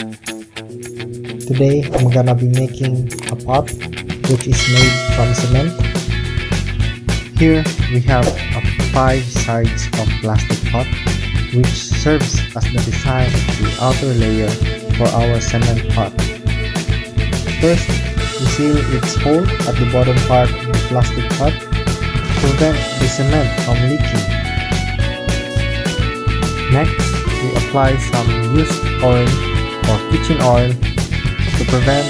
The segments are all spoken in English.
Today I'm gonna be making a pot which is made from cement. Here we have a 5 sides of plastic pot which serves as the design of the outer layer for our cement pot. First, we seal its hole at the bottom part of the plastic pot to prevent the cement from leaking. Next, we apply some used oil or kitchen oil to prevent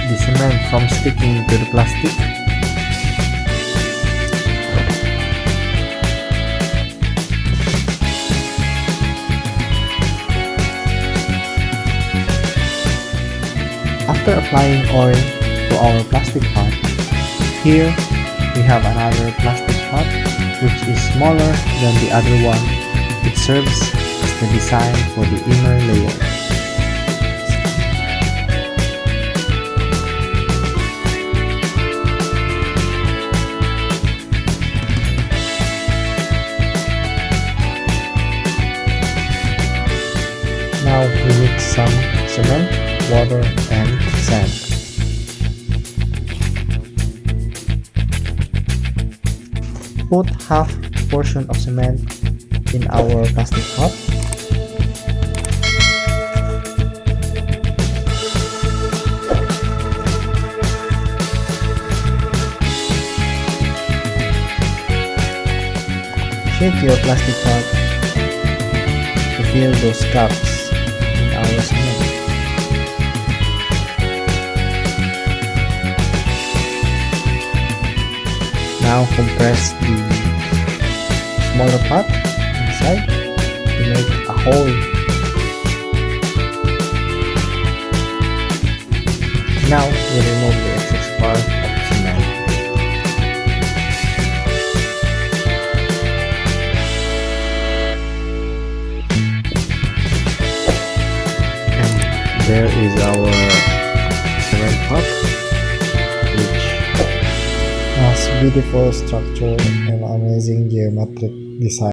the cement from sticking to the plastic. After applying oil to our plastic pot, here we have another plastic pot which is smaller than the other one. It serves as the design for the inner layer. Now we mix some cement, water, and sand. Put half portion of cement in our plastic pot. Shake your plastic pot to fill those gaps in our cement. Now compress the smaller pot inside to make a hole. Now we remove the excess part of the cement. And there is our cement pot, which has beautiful structure and amazing geometric design.